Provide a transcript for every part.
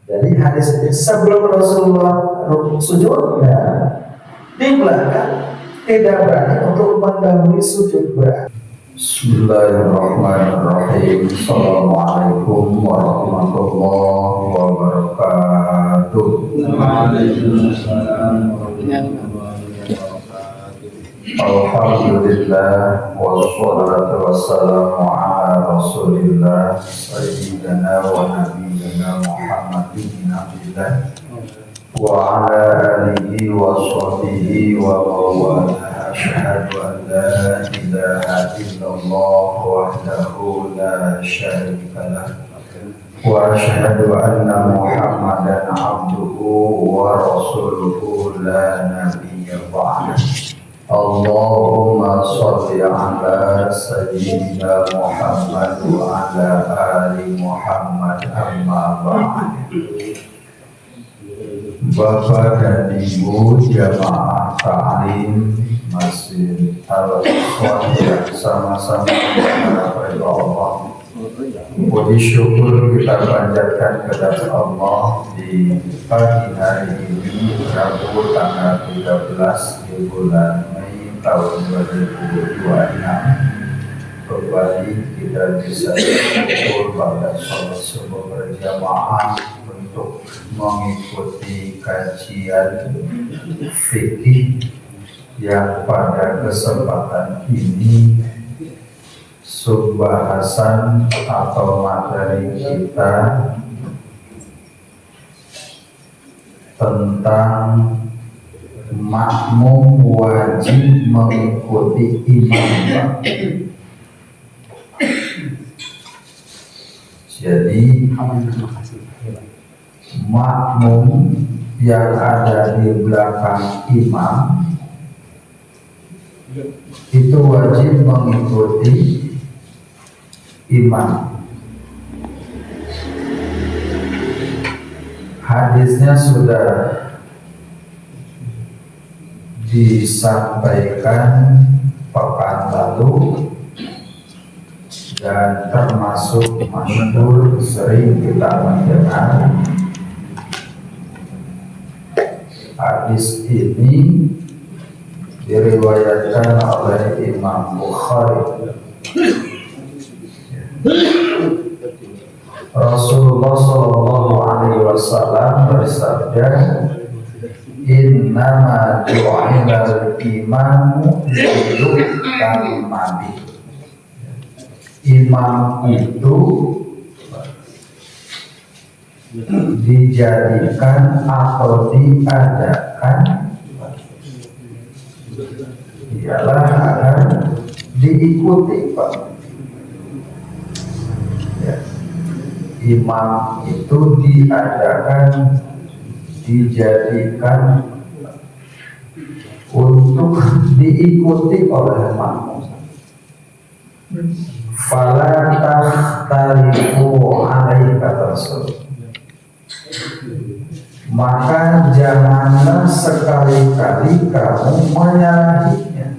Jadi hadis ini sebelum Rasulullah sujud, ya, di belakang tidak berani untuk mendahului sujud berat. Bismillahirrahmanirrahim. Assalamualaikum warahmatullahi wabarakatuh. Waalaikumsalam warahmatullahi wabarakatuh. Alhamdulillah wassalatu wassalamu ala Rasulillah sayyidina wa nabiyyina Muhammadin bin Abdillah wa ala alihi wa sahbihi wa mawala. Asyhadu an la ilaha illallah wahdahu la syarika lah wa asyhadu anna Muhammadan abduhu wa rasuluhu la nabiyya ba'dah. Allahumma sholli ala sayyidina Muhammad wa ala ali Muhammad amma ba'd. Bapak dan Ibu jamaah ta'lim Masjid Al-Ikhwan yang sama-sama berharap Allah. Puji syukur kita panjatkan kepada Allah di pagi hari ini, Rabu tanggal 13 di bulan Mei tahun 2026. Kembali kita bisa berkumpul pada sholat subuh berjamaah untuk mengikuti kajian fikih yang pada kesempatan ini subbahasan atau materi kita tentang makmum wajib mengikuti imam. Jadi makmum yang ada di belakang imam itu wajib mengikuti imam. Hadisnya sudah disampaikan pekan lalu dan termasuk masyhur, sering kita mendengar. Hadis ini diriwayatkan oleh Imam Bukhari. Rasulullah Shallallahu Alaihi Wasallam bersabda, "Innama ju'ilal imamu liyu'tamma bihi." Imam itu dijadikan atau diadakan ialah agar diikuti, Pak. Ya. Imam itu diadakan, dijadikan untuk diikuti oleh makmum. Fala takhtalifu alaihi, kata Rasul. Maka janganlah sekali-kali kamu menyalahinya.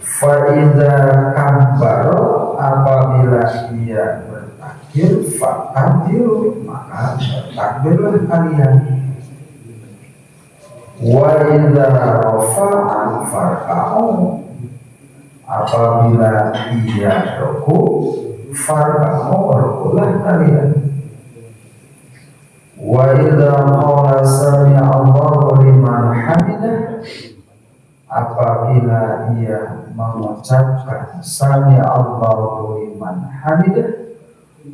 Fa'idha kabbaro, apabila ia bertakbir, fa'adiru, maka bertakbirlah kalian. Wa'idha rafa'an farka'u, apabila ia ruku, farka'u, rukulah kalian. Wa idza qala sami'a Allahu liman hamidah, apabila ia mengucapkan sami'a Allahu liman hamidah,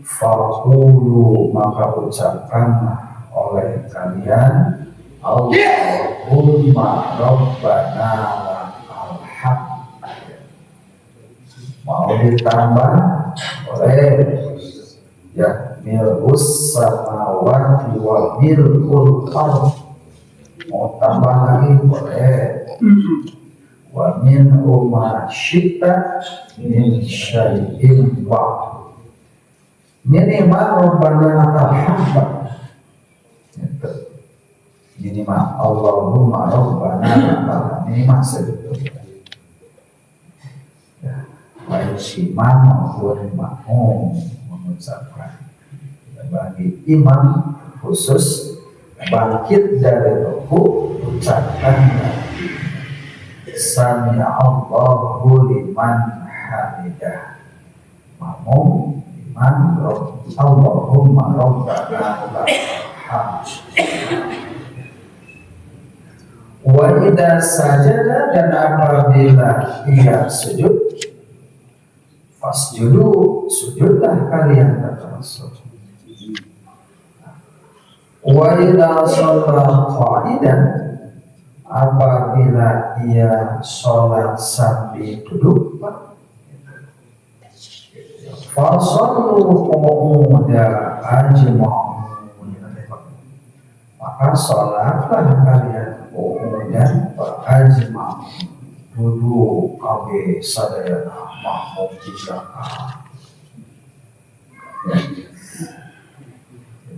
faqulu, maka ucapkanlah oleh kalian, Allahumma rabbana lakal hamd. Mau ditambah boleh, ya, mil'us samawati wa mil'ul ardh. Mau tambah lagi boleh. Wa min ma syi'ta min syai'in wa. Minimal rabbana lakal hamd. Minimal Allahumma rabbana lakal hamd. Minimal segitu. Ya, baik imam maupun makmum mengucapkan. bagi imam khusus bangkit dari ruku ucapkan Sami Allahu liman hamidah. Makmum imam Allahumma rabbana lakal hamd. Wa idza sajada, dan apabila ia sujud, fasjudu, sujudlah kalian, kata Rasul. Wa idza shalla qa'idan, apabila ia sholat sambil duduk, fasallu qu'uda ajma'un, maka sholatlah kalian qu'udan ajma'un, duduk kabe sadayana makmum jika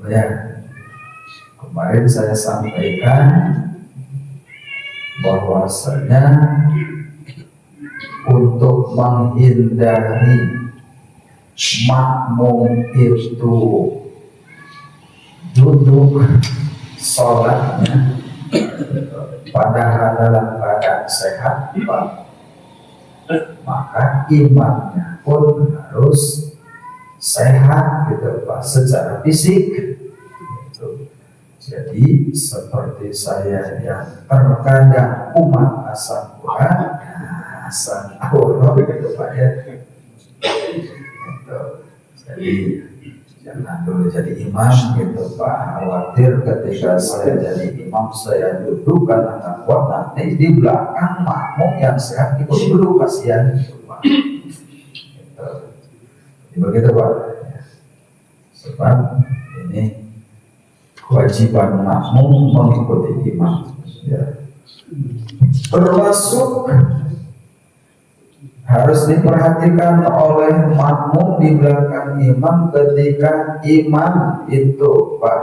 ya. Kemarin saya sampaikan bahwasanya untuk menghindari makmum itu duduk sholatnya padahal dalam keadaan sehat, maka imamnya pun harus sehat gitu Pak, secara fisik gitu. Jadi seperti saya yang terkadang umat asam urat gitu Pak ya. Gitu. Jadi jangan dulu jadi imam gitu Pak, khawatir ketika saya jadi imam saya duduk karena nggak kuat, nanti di belakang makmum yang sehat ikut dulu, kasihan gitu Pak. Gitu. Jadi begitu Pak. Sebab ini kewajiban makmum mengikuti imam ya. Termasuk harus diperhatikan oleh makmum di belakang imam ketika imam itu Pak,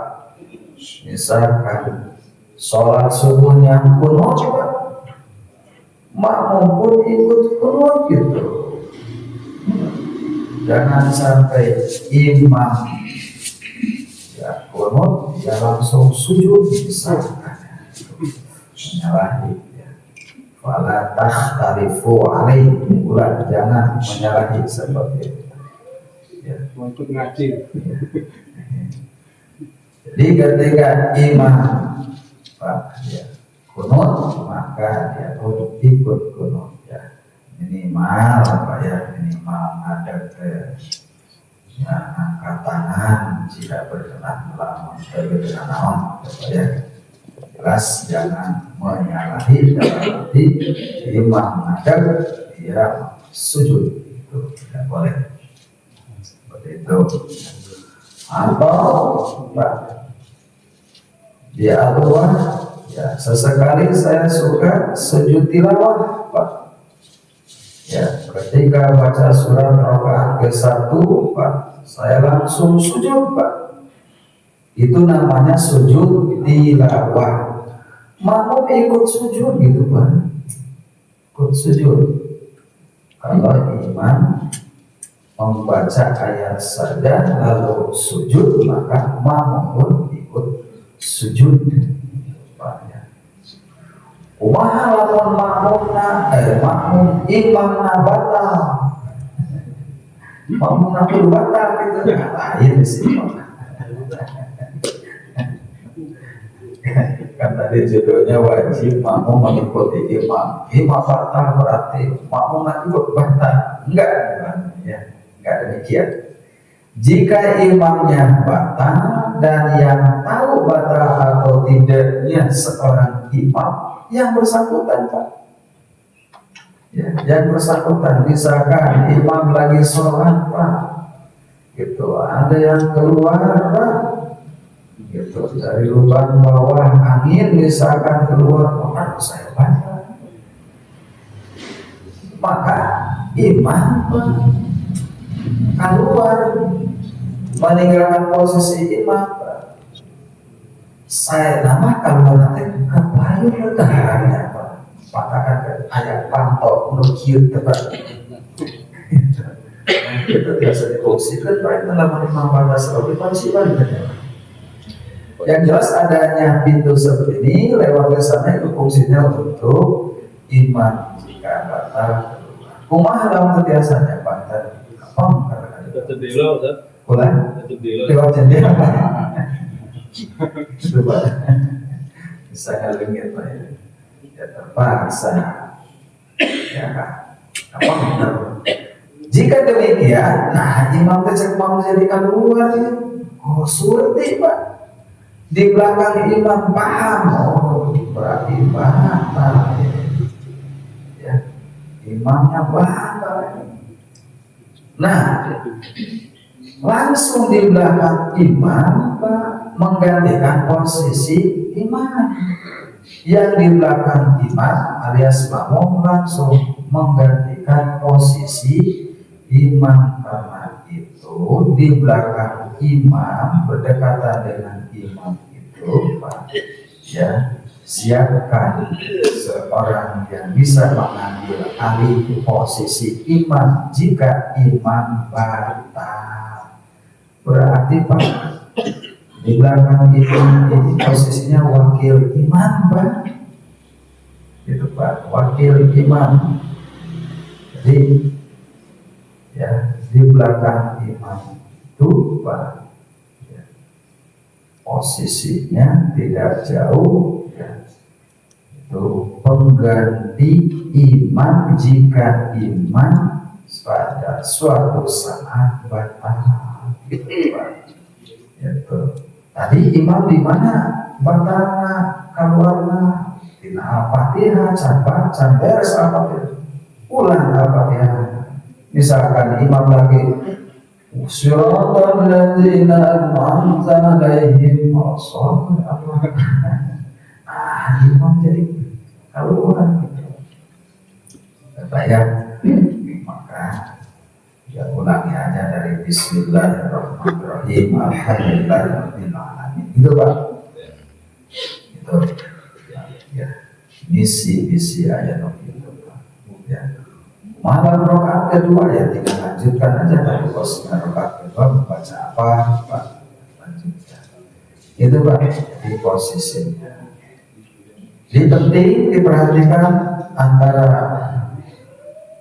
misalkan sholat subuhnya kunut Pak, makmum pun ikut kunut gitu. Jangan sampai imam ya kunut ya langsung sujud, misalkan menyalahi ya. Wala takhtarifu alaihi, jangan menyalahi seperti itu ya. Untuk ngaji. Jadi ketika imam Pak ya kunut, maka dia pun ikut kunut ya, minimal Pak ya, minimal ada ya angkat tangan jika berkenan, melamun berkenan Pak ya. Jelas jangan menyalahi dalam arti imam menghadap dia sujud, itu tidak boleh seperti itu. Atau Pak dia luar ya, sesekali saya suka sujud tilawah Pak ya, ketika baca surat rakaat ke-1 Pak, saya langsung sujud Pak, itu namanya sujud tilawah. Makmum ikut sujud gitu Pak, ikut sujud. Kalau imam membaca ayat saja lalu sujud, maka makmum pun ikut sujud Pak ya. Kumaha lamun makmum imamna batal, makmumna kudu batal gitu, lain sih Pak. Kan tadi judulnya wajib makmum mengikuti imam. Imam batal berarti makmum ikut batal. Enggak ya, enggak demikian. Jika imamnya batal dan yang tahu batal atau tidaknya seorang imam, yang bersangkutan Pak ya, yang bersangkutan, misalkan imam lagi sholat Pak gitu, ada yang keluar Pak gitu, dari lubang bawah angin misalkan keluar, maka saya baca, maka imam keluar meninggalkan posisi imam. Saya nama kalau nanti kepayu bertahan Pak, katakan ayat pantau menukir tepat Itu biasa difungsikan baik dalam lima batas atau kewajiban. Yang jelas adanya pintu seperti ini lewat ke sana itu fungsinya untuk iman jika batal. Kumaha dalam biasanya batal apa karena Jendela, Ustaz. ulang Jendela. lewat jendela. Coba bisa ngalungin Pak ya terpaksa ya apa benar. Jika demikian, nah imam cek mau menjadikan keluar ya. Oh surti Pak di belakang imam paham, oh berarti batal ya imamnya batal. Nah langsung di belakang imam Pak menggantikan posisi imam. Yang di belakang imam alias makmum langsung menggantikan posisi imam. Karena itu di belakang imam berdekatan dengan imam itu Pak ya siapkan seorang yang bisa mengambil alih posisi imam jika imam batal. Berarti Pak di belakang imam ini posisinya wakil imam Pak itu Pak wakil imam. Jadi ya di belakang imam itu Pak ya, posisinya tidak jauh ya, itu pengganti imam jika imam pada suatu saat batal gitu Pak. Itu tadi imam di mana batalna kaluarna tina al-fatihah sampai beres al-fatihah ulang al-fatihah. Misalkan imam lagi siratal ladzina an'amta 'alaihim imam jadi keluar gitu. Ya, maka ya ulangi aja dari Bismillahirrahmanirrahim Alhamdulillahirabbil alamin. Itu Pak. Itu ya misi ayat itu Pak. Ya. Malam rakaat kedua ya tinggal lanjutkan aja dari posisinya rakaat kedua membaca apa Pak lanjutkan. Itu Pak di posisinya. Jadi penting diperhatikan antara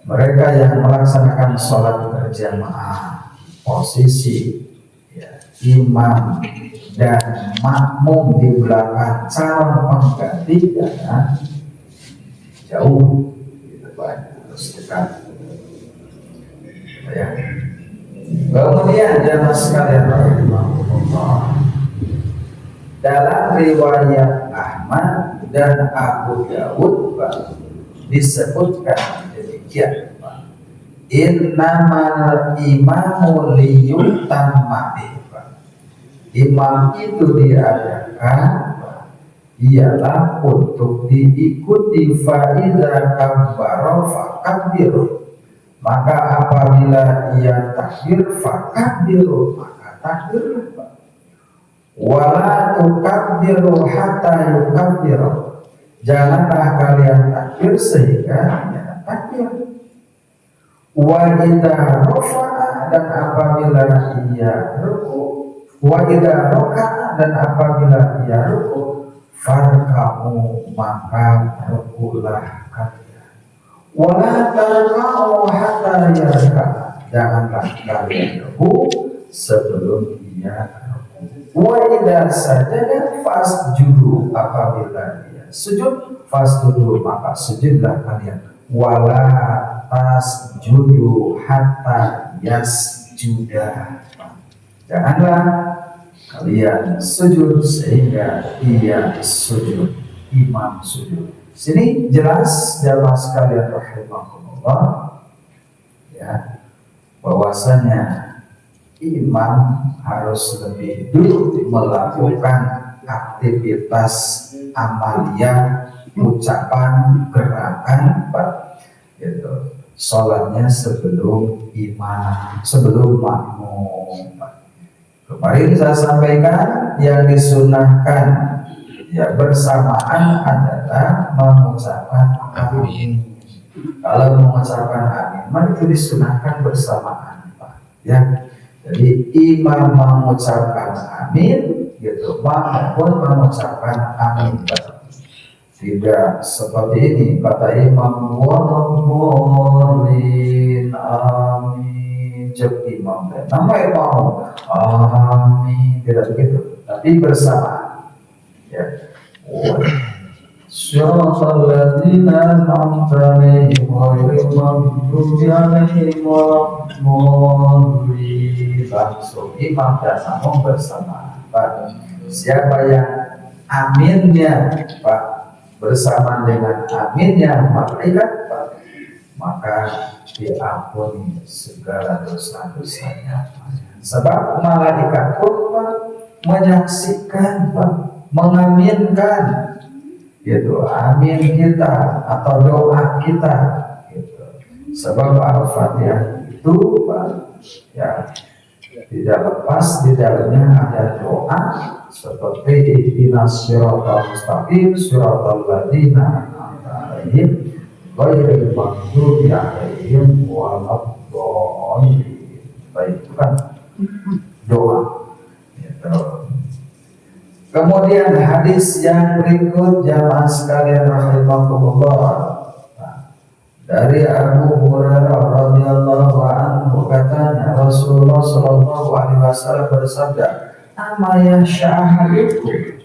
mereka yang melaksanakan sholat berjamaah posisi ya, imam dan makmum di belakang calon pengganti jangan jauh gitu Pak. Dekat. Ya. Kemudian jamaah sekalian rahimahullah, dalam riwayat Ahmad dan Abu Dawud disebutkan demikian Pak. Innamal imamu liyutamma bihi. Imam itu diadakan ialah untuk diikuti. Fa'idza kabbara fakabbiru, maka apabila ia takbir fakabbiru, maka takbir. Wala tukabbiru hatta yukabbiru, janganlah kalian takbir sehingga ia takbir. Wa idza rafa'a, dan apabila ia ruku, wa idza raka'a, dan apabila ia ruku, farkamu, maka rukulah kalian. Wala tarka'u hatta yarka'a, janganlah kalian ruku sebelum ia ruku. Wa idza sajada fasjudu, apabila ia sujud fasjudu, maka sujudlah kalian. Wala tasjudu hatta yasjuda, janganlah kalian sujud sehingga ia sujud, imam sujud. Sini jelas jamaah sekalian rahimahullah ya, bahwasanya imam harus lebih dulu melakukan aktivitas amalia, ucapan, gerakan gitu. Sholatnya sebelum imam, sebelum makmum. Kemarin saya sampaikan yang disunahkan ya bersamaan adalah mengucapkan amin. Kalau mengucapkan amin, maka itu disunahkan bersamaan. ya. Jadi imam mengucapkan amin gitu, makmum pun mengucapkan amin. Tidak seperti ini kata imam, walaupun amin, cek imam dan nama imam amin, tidak begitu, tapi bersama, ya. Syaratal ladzina an'amta 'alaihim ghairil maghdubi 'alaihim waladdallin. Langsung imam dan makmum bersama. Pak, siapa yang aminnya Pak bersama dengan aminnya malaikat Pak, maka diampuni segala dosa-dosanya. Sebab malaikat pun Pak menyaksikan Pak, mengaminkan gitu, amin kita atau doa kita gitu. Sebab Al-Fatihah itu Pak, ya, tidak lepas di dalamnya ada doa seperti ihdinas siratal mustaqim siratal ladzina an'amta 'alaihim ghairil maghdubi 'alaihim waladdallin. Baik, itu kan doa gitu. Kemudian hadis yang berikut jamaah sekalian rahimakumullah, dari Abu Hurairah radhiyallahu anhu katanya Rasulullah sallallahu alaihi wasallam bersabda, "Ama yasya'ahadukum,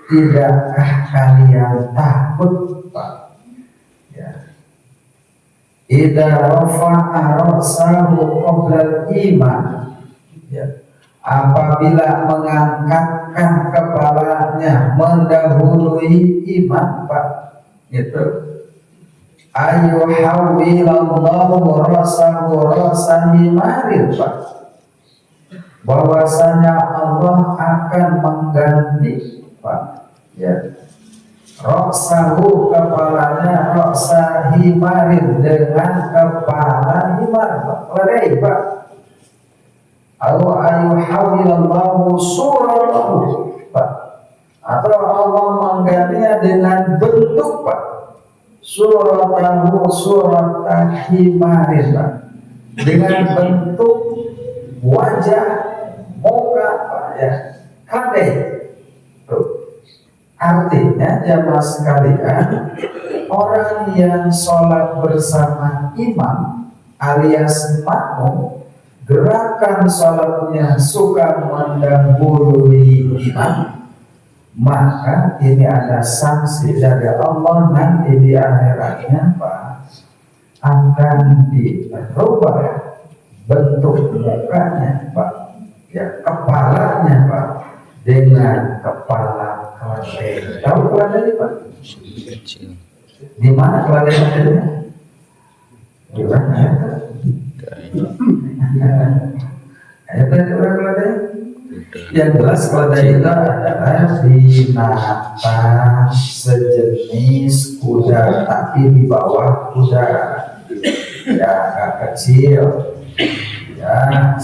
tidakkah kalian takut Pak, ya, idza rafa'a ra'sahu qabla iman, ya, apabila mengangkatkan kepalanya mendahului iman Pak, itu ayu hawilallahu rasahu rasahimarin Pak, bahwasanya Allah akan mengganti Pak, ya, rasahu kepalanya rasahimarin dengan kepala himar Pak, keledai Pak. Atau ayu hawilallahu suratahu Pak, atau Allah menggantinya dengan bentuk Pak, suratahu suratahimarin Pak, dengan bentuk wajah muka Pak, ya, kadeh. Artinya jamaah sekalian, orang yang sholat bersama imam alias makmum, gerakan sholatnya suka mendahului imam, maka ini ada sanksi dari Allah nanti di akhiratnya Pak, akan dirubah bentuk mukanya Pak, ya, kepalanya Pak, dengan kepala keledai. Tahu keledai Pak? Di mana keledainya? Di mana? Ayat tadi orang keledai. Yang jelas keledai itu adalah binatang sejenis kuda, tapi di bawah kuda, ya, agak kecil, ya.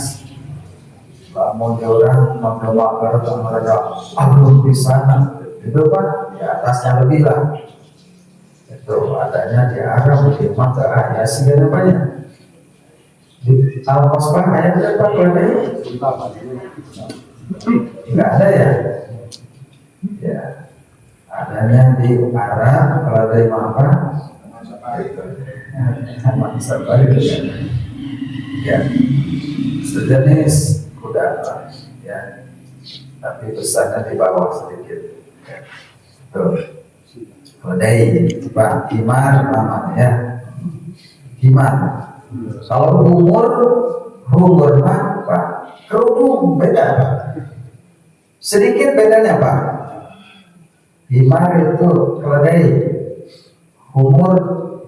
Mau orang mengembangkan mereka alun di sana, itu Pak, di atasnya lebih lah. Itu adanya di Arab, di Makkah, ya, segala banyak. Di Al-Qasbah ayat berapa keledai? Enggak ada ya? Ya, adanya di Arab keledai apa? Ya, sejenis kuda, ya, tapi besarnya di bawah sedikit. Ya. Tuh, keledai, Pak, himar namanya, ya, himar. Kalau humur Pak, kerudung beda Pak. Sedikit bedanya Pak. Himar itu keledai, humur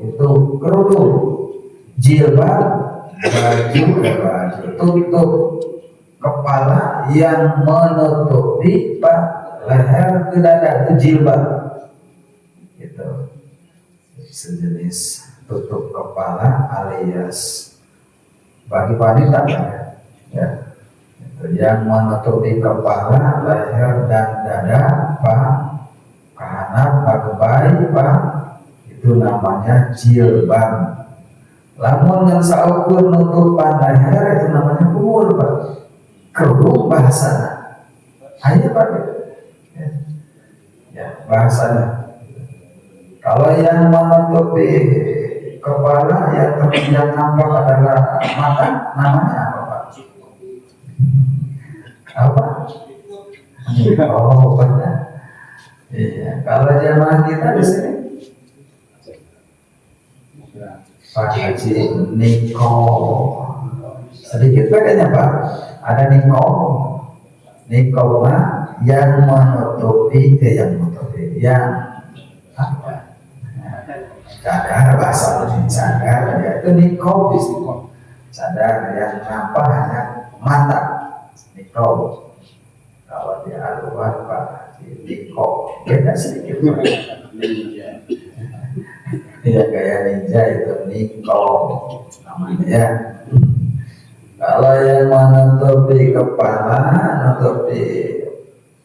itu kerudung, jilbab baju tutup kepala yang menutupi Pak leher ke dada, itu jilbab. Gitu. Sejenis tutup kepala alias bagi wanita ya, itu yang menutupi kepala, leher dan dada Pak, kahanap, pagebai Pak, itu namanya jilbab. Lamun yang saukur nutupan leher itu namanya kumur Pak. Kerudung bahasana. Ayo Pak. Ya, bahasanya. Kalau yang menutupi kepala yang nampak adalah mata, namanya apa Pak? Apa? Oh benar. Iya. Kalau jamaah kita di sini, Pak Haji Niko. Sedikit bedanya Pak. Ada Niko. Niko mah yang menutupi, yang apa? Cadar bahasa Indonesia cadar yaitu niko di sini. Cadar yang nampak hanya mata. Niko. Kalau di luar Pak niko beda sedikit. Ya kayak ninja itu niko namanya ya. Kalau yang menutupi kepala, menutupi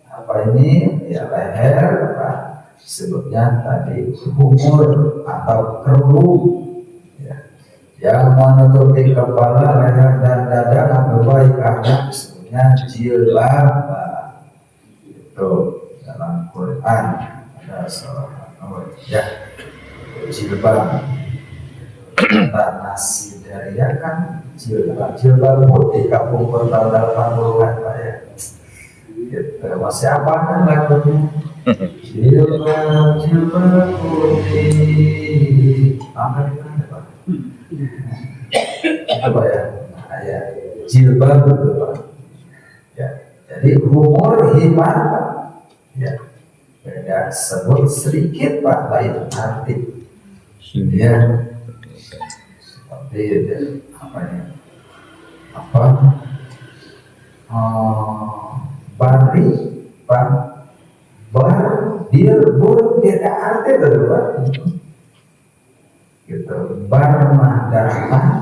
apa ini ya leher Pak. Sebutnya tadi humur atau kerudung ya. Yang menutupi kepala, leher dan dada atau baik ada sebutnya jilbab itu dalam Quran ada surah ya jilbab kata nasi dari kan jilbab putih kampung tahun 80-an Pak ya gitu. Masih apa kan lagunya jilbab putih apa itu Pak? Apa ya? Ayat jilbab itu Pak. Ya, jadi humor himar Pak. Ya, beda sebut sedikit Pak lain arti. Ya, seperti apa ya? Apa? Bari Pak. Bur beda arti itu Pak. Gitu. Bar mah darah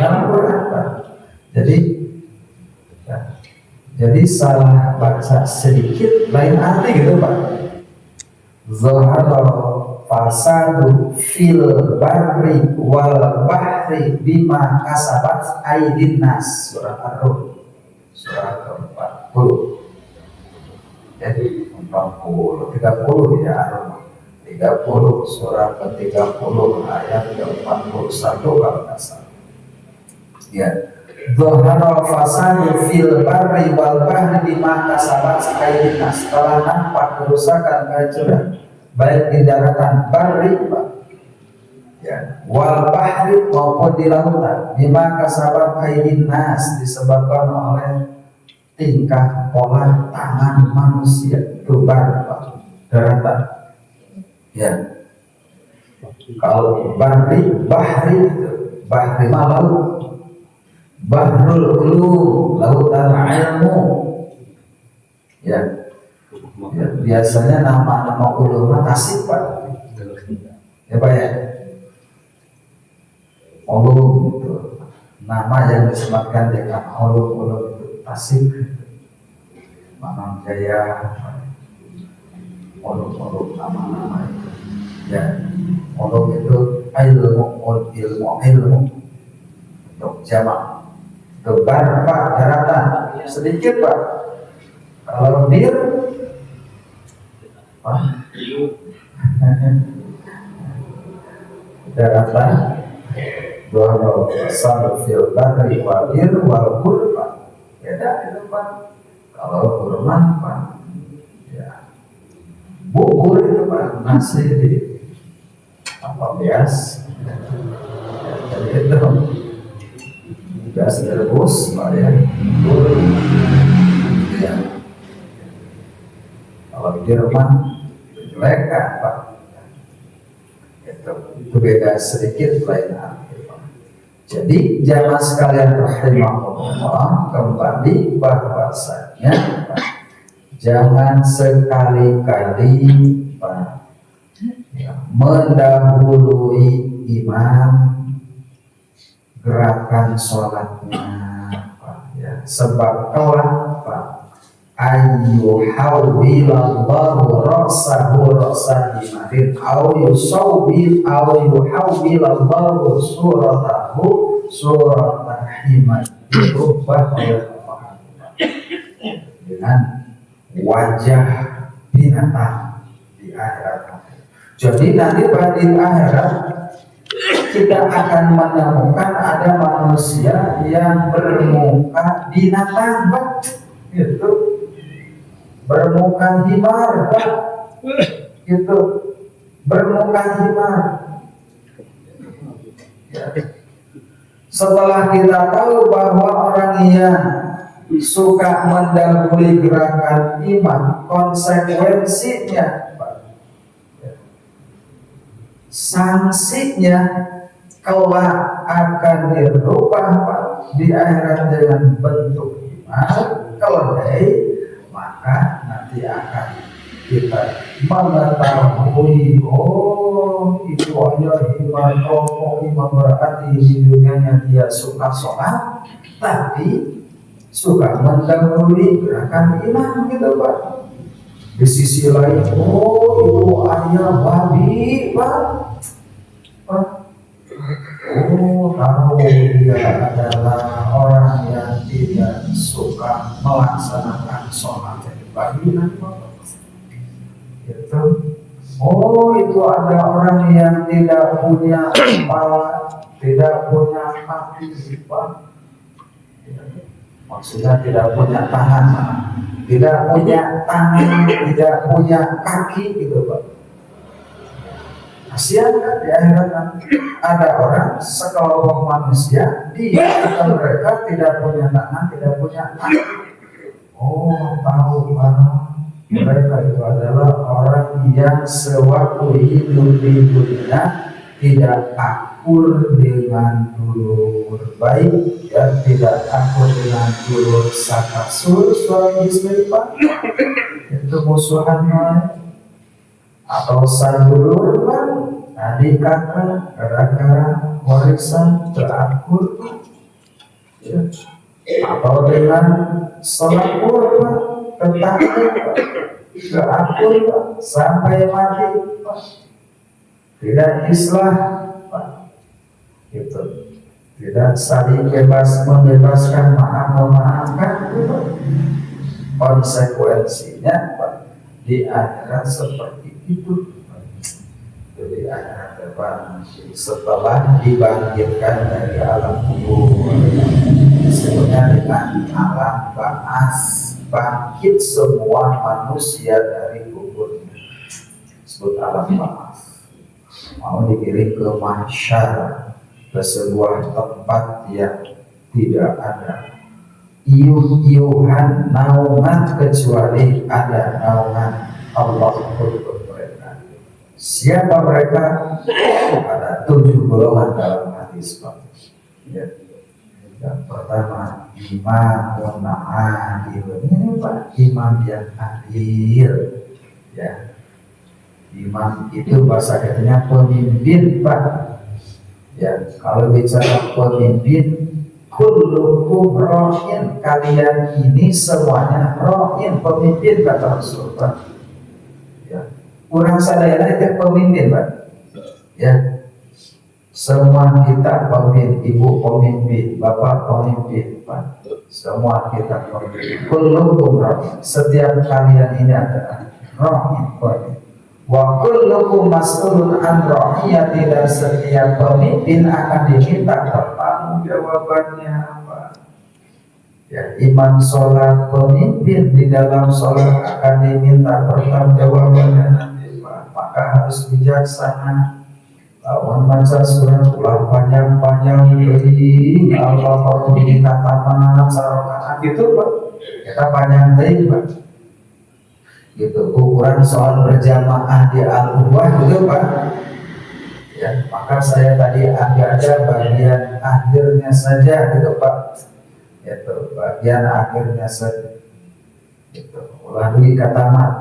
dalam Quran Pak. Jadi salah baca sedikit lain arti gitu Pak. Zahara fasadu fil barri wal bahri bima kasabat aydin nas surah Ar-Rum surah ke-40. Jadi 30 ya Ar-Rum 30 surah ke-30 ayat ke-41 kalau tidak salah. Ya. Dhahara fasadu fil barri wal bahri bima kasabat aydin nas. Telah nampak kerusakan kehancuran baik di daratan barri ya wal bahri maupun di lautan bima kasabat aydin nas disebabkan oleh tingkah pola tangan manusia itu daratan ya. Kalau bahri itu bahri laut, bahrul ulum lautan ilmu ya. Ya biasanya nama-nama ulama tasik Pak ya Pak ya ulum itu nama yang disematkan dengan ulum itu tasik Manam Jaya ulum nama-nama itu ya. Ulum itu ilmu untuk jamak kebar Pak daratan sedikit Pak. Kalau bir daratan bahwa satu fil barri wal bir wal kurba beda itu Pak. Kalau kurma Pak ya bubur itu Pak nasi di apa bias ya, jadi itu bias rebus Pak ya bubur ya. Kalau di rumah jelek kan Pak itu beda sedikit lain arti Pak. Jadi jamaah sekalian rahimahullah kembali bahwasanya Pak, jangan sekali-kali Pak ya, mendahului imam gerakan sholatnya Pak ya. Sebab kelak Pak yuhawwilallahu ra'sahu ra'sa himarin au yuhawwilallahu suratahu suratan himar, dirubah oleh Allah dengan wajah binatang di akhirat. Jadi nanti pada akhirat kita akan menemukan ada manusia yang bermuka binatang, Pak. Gitu. Bermuka himar, Pak. Gitu. Bermuka himar. Ya. Setelah kita tahu bahwa orang yang suka mendahului gerakan iman, konsekuensinya, sanksinya kelak akan dirubah, Pak, di akhirat dengan bentuk iman. Keledai, maka nanti akan kita mengetahui, oh itu aja iman, oh iman berarti di dunianya dia suka sholat, tapi suka mendahului gerakan iman, gitu, Pak. Di sisi lain, oh itu ayah babi, Pak. Oh, tahu dia adalah orang yang tidak suka melaksanakan sholat babi, gitu. Oh, itu ada orang yang tidak punya kepala, tidak punya kaki, Pak. Maksudnya tidak punya tangan, tidak punya tangan, tidak punya kaki, gitu, Pak. Kasihan kan di akhirat nanti ada orang sekelompok manusia, dia atau mereka tidak punya tangan, tidak punya kaki. Oh, tahu, Pak. Mereka itu adalah orang yang sewaktu hidup di dunia tidak akur dengan dulur baik, ya, tidak akur dengan dulur sakasur suami istri, Pak. Itu musuhannya. Atau sadulur, Pak, adik kakak, gara-gara warisan terakur, ya. Atau dengan selapur, Pak, tetangga, Pak, terakur, Pak, sampai mati, Pak, tidak islah, Pak, gitu. Tidak saling membebaskan, memaafkan, Pak. Konsekuensinya, Pak, di akhirat seperti itu. Jadi akhirat depan setelah dibangkitkan dari alam kubur, disebutnya dengan alam ba'as, bangkit semua manusia dari kuburnya, disebut alam ba'as. Mau dikirim ke mahsyar, ke sebuah tempat yang tidak ada iuh-iuhan naungan kecuali ada naungan Allah untuk mereka. Siapa mereka? Ada 7 golongan dalam hadis, Pak. Ya. Yang pertama, imam adil. Ini, Pak, imam yang adil. Ya. Imam itu bahasa katanya pemimpin, Pak. Ya, kalau bicara pemimpin, kullukum ra'in, kalian ini semuanya ra'in, pemimpin, kata Rasulullah. Ya. Kurang sadaya itu pemimpin, Pak. Ya. Semua kita pemimpin, ibu pemimpin, bapak pemimpin, Pak. Semua kita pemimpin. Kullukum ra'in, setiap kalian ini adalah ra'in, pemimpin. Wa kullukum mas'ulun an ra'iyati, dan setiap pemimpin akan diminta pertanggungjawabannya, apa? Ya, imam sholat, pemimpin di dalam sholat akan diminta pertanggungjawabannya nanti, Pak. Maka harus bijaksana. Lawan baca surat ulah panjang-panjang beri Al-Baqarah di kataman sarokan gitu, Pak. Kita panjang tadi, Pak. Gitu, ukuran soal berjamaah di Al-Uwah gitu, Pak. Ya, maka saya tadi ambil aja bagian akhirnya saja gitu, Pak. Itu bagian akhirnya saja. Gitu. Ulangi kata mat.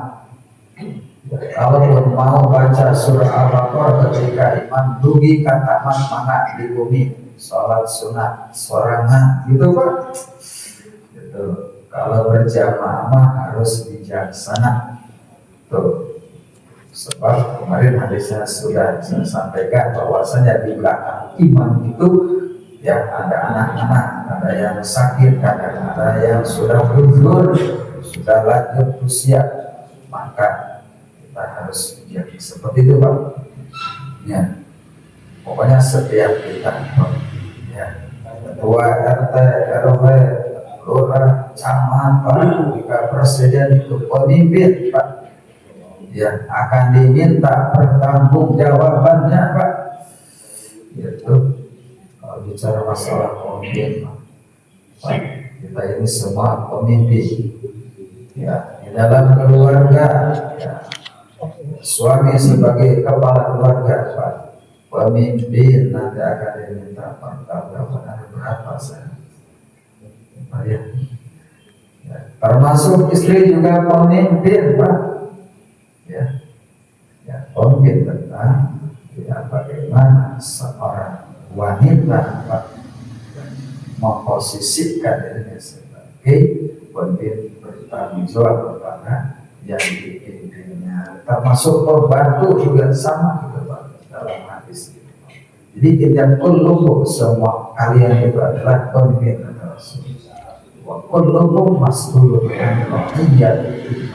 Ya, kalau mau baca surah Al-Baqarah ketika imam dugi kata mat mana di bumi, sholat sunat sorangan gitu, Pak. Gitu. Kalau berjamaah harus harus bijaksana. Tuh. Sebab kemarin hadisnya sudah saya sampaikan bahwasanya di belakang iman itu ya ada anak-anak, ada yang sakit, ada yang sudah uzur, sudah lanjut usia, maka kita harus jadi seperti itu Pak. Ya, pokoknya setiap kita, ya, ketua RT, RW, lurah, camat, Pak, jika presiden itu pemimpin Pak, ya akan diminta pertanggungjawabannya Pak. Itu kalau bicara masalah pemimpin Pak, kita ini semua pemimpin ya di dalam keluarga ya, suami sebagai kepala keluarga Pak, pemimpin nanti akan diminta pertanggungjawaban berapa saya Pak, ya. Ya, termasuk istri juga pemimpin Pak. Ya, ya pemimpin tentang ya, bagaimana seorang wanita memposisikan dirinya sebagai pemimpin bertanggung jawab kepada yang dipimpinnya, termasuk pembantu juga sama gitu Pak dalam hadis itu. Jadi tidak perlu semua kalian itu adalah pemimpin atau kullukum mas'ulun an ra'iyatihi,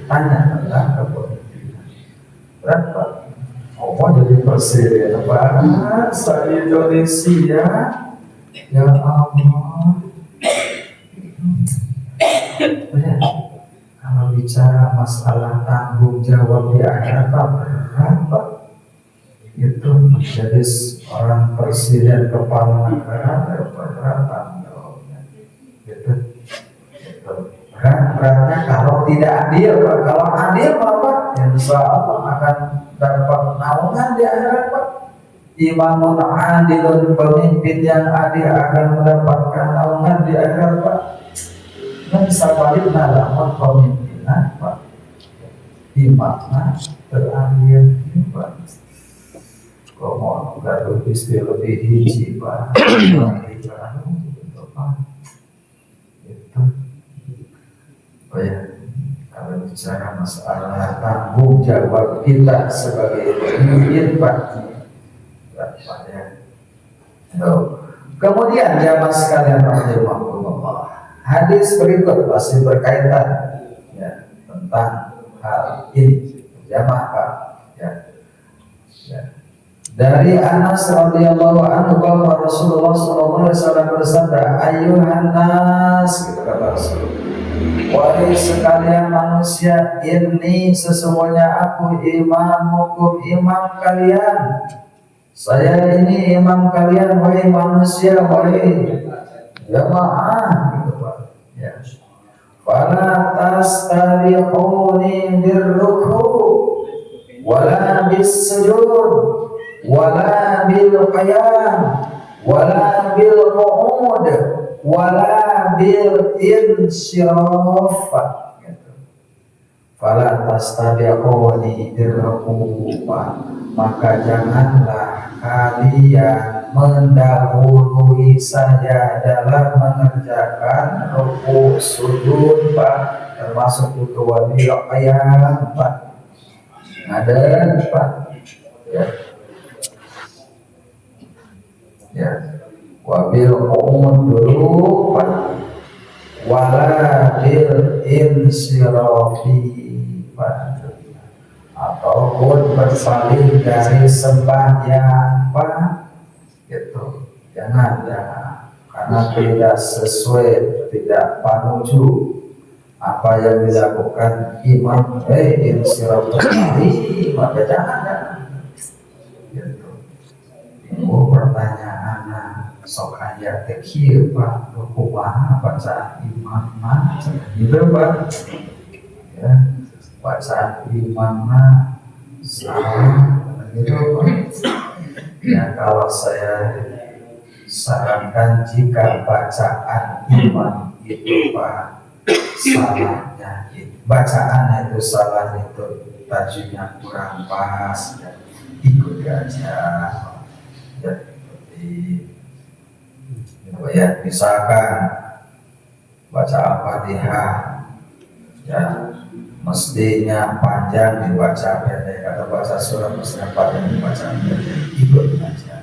tanya tentang kepemimpinan. Berapa? Oh, jadi presiden bangsa Indonesia, ya Allah. Ya, kalau bicara masalah tanggung jawab di akhirat berapa? Itu menjadi seorang presiden kepala negara berapa? Gitu. Beratnya kalau tidak adil, kalau adil Bapak, insya Allah akan dapat naungan di akhirat Pak. Imamun adilun, pemimpin yang adil akan mendapatkan naungan di akhirat Pak. Dan sabaliknya dalam pemimpinan Pak, imamnya teradil Pak. Kalau gaduh istri lebih hiji Pak, oh ya, kalau bicara masalah tanggung jawab kita sebagai pemimpin Pak, ya. Kemudian jamaah sekalian rahimahullah, hadis berikut masih berkaitan ya, tentang hal ini jamaah Pak, ya. Ya. Dari Anas radhiyallahu anhu bahwa Rasulullah sallallahu alaihi wasallam bersabda, "Ayyuhan nas," gitu kata Rasulullah, "wahai sekalian manusia, ini sesungguhnya aku imamukum, imam kalian. Saya ini imam kalian, wahai manusia, wahai jamaah." Gitu Pak. Ya. Fala tastabiquni birruku wala bis-sujud wala bil qiyam wala bil qu'ud wala bil insyiraf gitu. Fala tastabiquni birruku'ah, maka janganlah kalian mendahului saya dalam mengerjakan ruku sujud Pak, termasuk itu bil qiyam Pak. Ada Pak, ya. Ya, wabil qumud dulu Pak, wala bil insirafi Pak, ataupun berpaling dari sembahyang Pak, gitu. Jangan karena tidak sesuai, tidak panuju apa yang dilakukan imam insirafi, maka jangan. Gitu. Oh, pertanyaan sok ayat kecil Pak, kumaha bacaan imam gitu Pak, ya bacaan imam salah gitu Pak. Ya kalau saya sarankan jika bacaan imam itu Pak salahnya, bacaan itu salah, itu tajwidnya kurang pas, ya, ikut aja. Ya, seperti ya, misalkan baca Al-Fatihah ya mestinya panjang dibaca pendek, kata baca surat mestinya panjang dibaca pendek, ikut aja.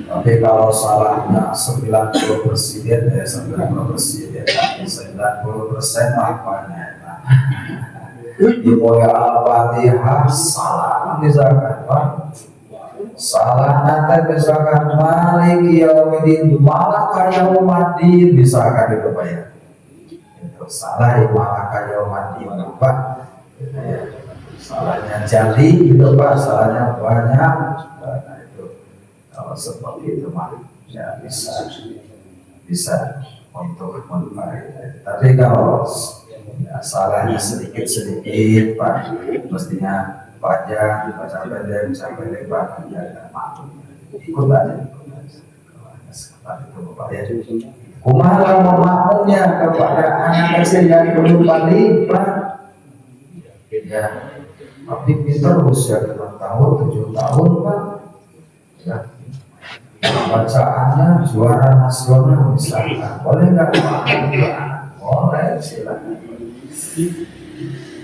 Tapi kalau salahnya 90% ya 90% 90% makanya Ibu ya Al-Fatihah salah misalkan Pak, salah nanti misalkan Maliki Yaumiddin Malaka Yaumiddin misalkan itu Pak ya, itu salah ya Malaka Yaumiddin Pak, salahnya jali gitu Pak, salahnya banyak. Nah itu kalau seperti itu mah ya bisa untuk memperbaiki. Tapi kalau ya, salahnya sedikit Pak, mestinya panjang baca pendek Pak, ya maklum ikut aja seperti itu Pak ya. Kumaha lamun makmumnya kepada anak kecil yang belum balik Pak, ya tapi pintar usia 6 tahun 7 tahun Pak, ya bacaannya juara nasional misalkan, boleh nggak Pak? Boleh, silakan.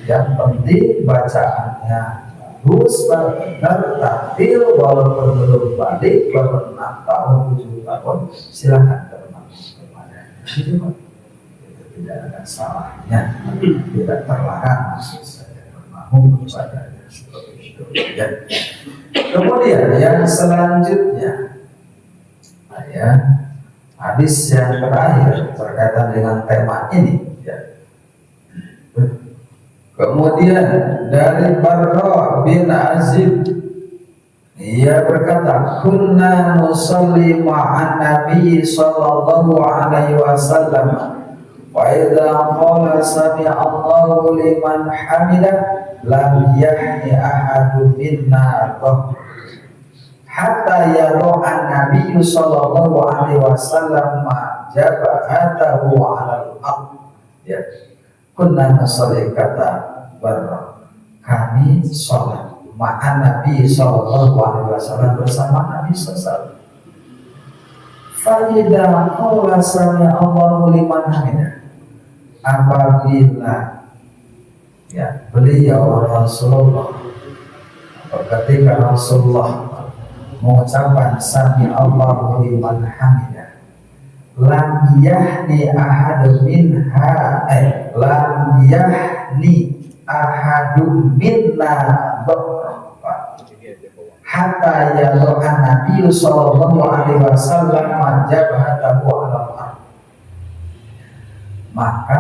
Yang penting bacaannya bagus, benar, tampil walaupun belum balik, walaupun 6 tahun 7 tahun, silakan termasuk kepada itu tidak ada salahnya, tidak terlarang maksud saya bermakmum kepadanya seperti itu ya. Kemudian yang selanjutnya ya, hadis yang terakhir berkaitan dengan tema ini ya. Kemudian dari Barra bin Azib, ia berkata, kunna nusalli ma'an Nabi sallallahu alaihi wasallam wa idza qala sami'a Allahu liman hamidah lam yahni ahadun minna hatta yaru'an Nabi sallallahu alaihi wasallam ma jabahatahu 'alal ardh. Ya. Kunna nusalli kata Barra, kami sholat ma'an Nabi sallallahu alaihi wasallam bersama Nabi sallallahu. Fa idza qala sami'a Allahu liman hamidah, apabila ya beliau Rasulullah ketika Rasulullah mengucapkan sami Allahu liman hamidah, lam yahni ahadun minha lam yahni ahadun minna hatta yadu'an Nabi sallallahu alaihi wasallam majabahatahu alal ardh. Maka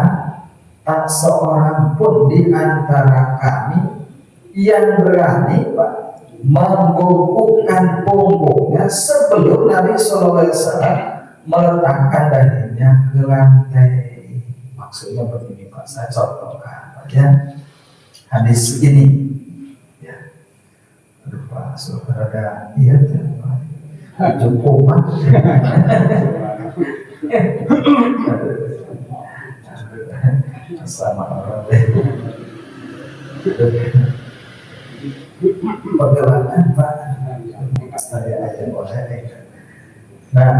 tak seorang pun di antara kami yang berani Pak membungkukkan punggungnya sebelum Nabi sallallahu alaihi wasallam meletakkan dahinya ke lantai. Maksudnya begini Pak, saya contohkan Pak ya, hadis ini ya. Aduh Pak, saudara iya Pak cukup Pak sama orang perjalanan Pak saya aja boleh. Nah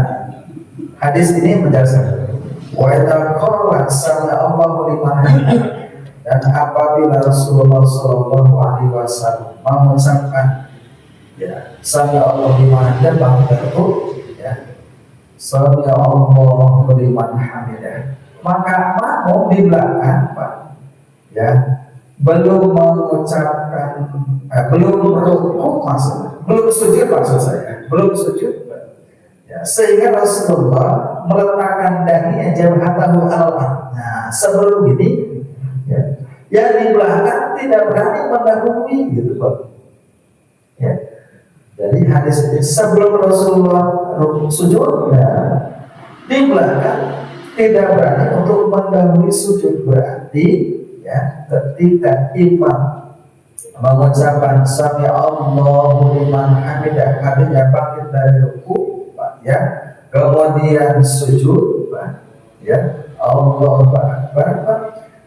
hadis ini menjelaskan wa idza qala sami Allahu liman hamidah, dan apabila Rasulullah sallallahu alaihi wasallam mengucapkan ya sami Allahu liman hamidah, bahwa ya sami Allahu liman hamidah, maka makmum di belakang Pak ya belum mengucapkan belum rukuk maksudnya, belum sujud maksud saya, belum sujud ya, sehingga Rasulullah meletakkan dahinya jabhatahu al-ardh. Nah, sebelum ini ya, yang di belakang tidak berani mendahului gitu Pak. Ya. Jadi hadis ini sebelum Rasulullah sujud ya, di belakang tidak berani untuk mendahului sujud, berarti ya ketika imam mengucapkan sami Allahu liman hamidah, artinya bangkit dari ruku Pak ya, kemudian sujud Pak ya, Allahu Akbar Pak.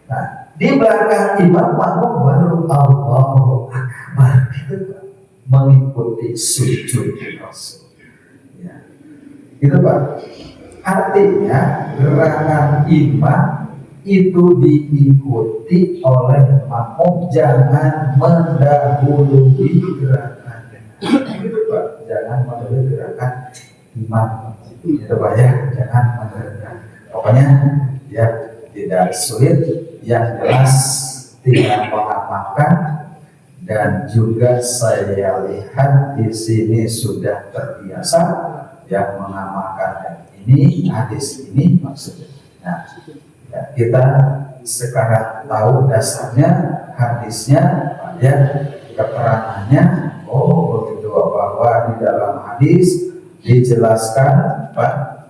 Nah di belakang imam makmum baru Allahu Akbar gitu Pak, mengikuti sujud Rasul ya. Itu Pak. Artinya gerakan imam itu diikuti oleh makmum, jangan mendahului gerakan. Gitu Pak, jangan mendahului gerakan imam. Itu Pak ya, jangan mendahului. Pokoknya ya tidak sulit, yang jelas tidak mengamalkan. Dan juga saya lihat di sini sudah terbiasa yang mengamalkan ini, hadis ini maksudnya. Nah, ya, kita sekarang tahu dasarnya hadisnya, ya, keterangannya. Oh begitu, bahwa di dalam hadis dijelaskan Pak,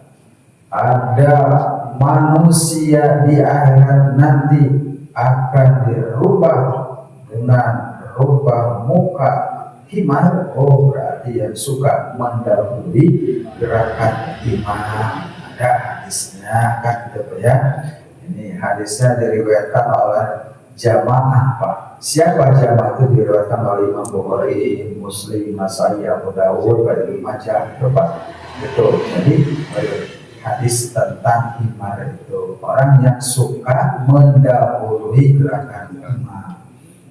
ada manusia di akhirat nanti akan dirubah dengan rubah muka himar. Oh berarti yang suka mendahului gerakan imam. Ada hadisnya kan gitu ya. Ini hadisnya diriwayatkan oleh jamaah Pak. Siapa jamaah itu? Diriwayatkan oleh Imam Bukhari, Muslim, Nasai, Abu Dawud, Ibnu Majah itu Pak. Betul. Jadi hadis tentang himar itu orang yang suka mendahului gerakan imam.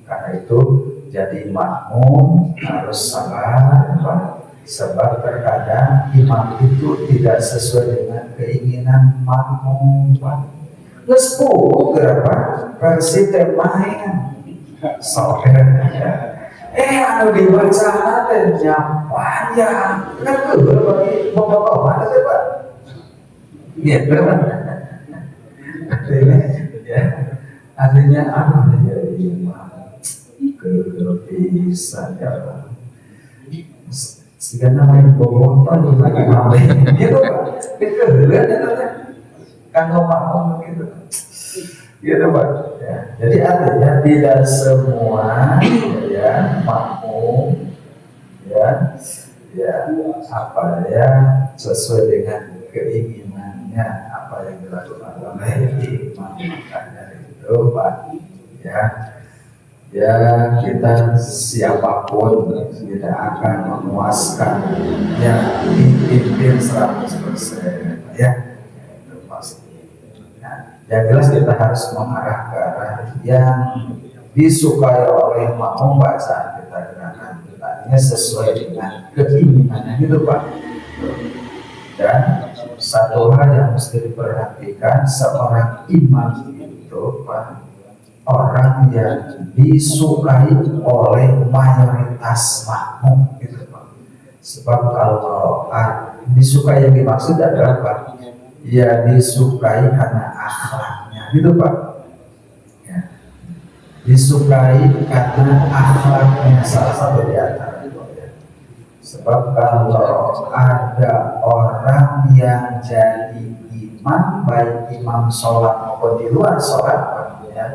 Karena itu jadi makmum harus sabar Pak. Sebab terkadang imam itu tidak sesuai dengan keinginan makmum Pak. Ngespu berapa versi temain soalnya anu dibaca nantinya panjang kan tuh bagi bapak-bapak mana sih Pak? Gitu Pak. Artinya ya, artinya apa jadi imam bisa ya Pak. Segala main bobotan lagi main gitu Pak. Dikeheuleuan eta kan ngomong gitu. Gitu Pak. Ya. Jadi artinya tidak semua ya makmum ya apa ya sesuai dengan keinginannya apa yang dilakukan oleh imam. Makanya itu Pak ya. Ya kita siapapun tidak akan memuaskan yang dipimpin 100% ya, itu pasti. Nah, yang jelas kita harus mengarah ke arah yang disukai oleh makmum bacaan kita gerakan artinya sesuai dengan keinginannya gitu Pak. Dan satu hal yang mesti diperhatikan, seorang imam itu Pak, orang yang disukai oleh mayoritas makmum gitu Pak. Sebab kalau disukai yang dimaksud adalah Pak, ya disukai karena akhlaknya gitu Pak ya. Disukai karena akhlaknya salah satu di antara itu ya. Sebab kalau ada orang yang jadi imam, baik imam sholat maupun di luar sholat ya,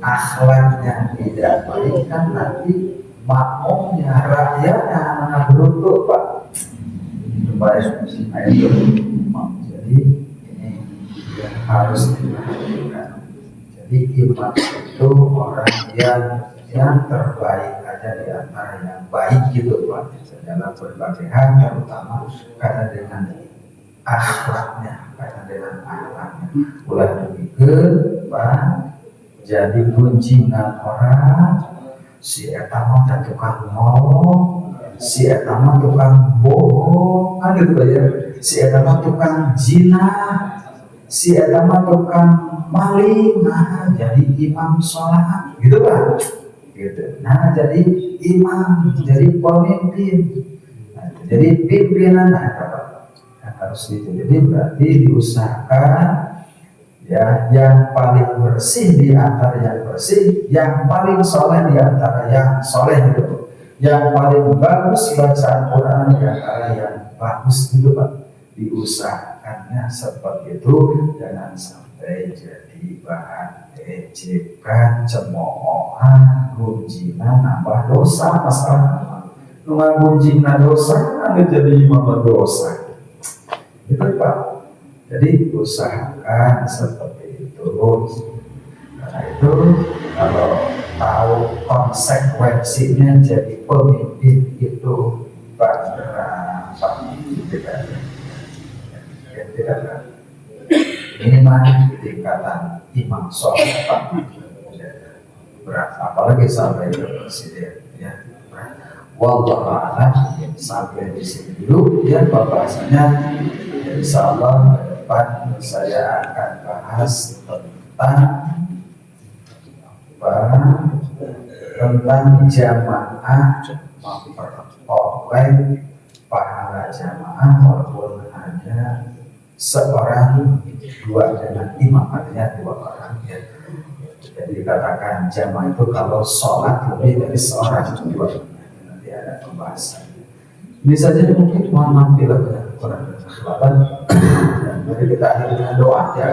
akhlaknya tidak baik kan nanti makmumnya, rakyatnya mana beruntung Pak. Itu baik. Nah itu imam. Jadi ini yang harus diperhatikan. Jadi imam itu orang yang terbaik aja di antara yang baik gitu Pak. Dalam berbagai hal, terutama karena dengan akhlaknya, ulah demikian Pak. Jadi gunjingan orang si etama dan tukang ngomong, si etama tukang bohong kan gitu ya, si etama tukang zina, si etama tukang maling. Nah jadi imam sholat gitu Pak gitu. Nah jadi imam, jadi pemimpin, nah, jadi pimpinan harus gitu. Jadi berarti diusahakan ya, yang paling bersih di antara yang bersih, yang paling soleh di antara yang soleh gitu, yang paling bagus bacaan Quran di antara yang bagus gitu Pak. Diusahakannya seperti itu, jangan sampai jadi bahan ejekan, cemoohan, gunjingan, nambah dosa. Masalah nunggu gunjingan dosa, ada jadi imam dosa itu Pak. Jadi usahakan seperti itu. Karena itu kalau tahu konsekuensinya jadi pemimpin itu berapa Ya, tidak kan? Minimal tingkatan imam sholat berat, apalagi sampai ke presiden ya berat. Wallahu a'lam. Sampai di sini dulu ya pembahasannya. Insya Allah ke depan saya akan bahas tentang jamaah memperoleh pahala jamaah walaupun hanya seorang dua dengan imam, artinya dua orang ya. Jadi dikatakan jamaah itu kalau sholat lebih dari seorang dua, nanti ada pembahasan. Ini saja mungkin, mohon maaf bila kurang kesempatan. Dan mari kita akhiri dengan doa ya.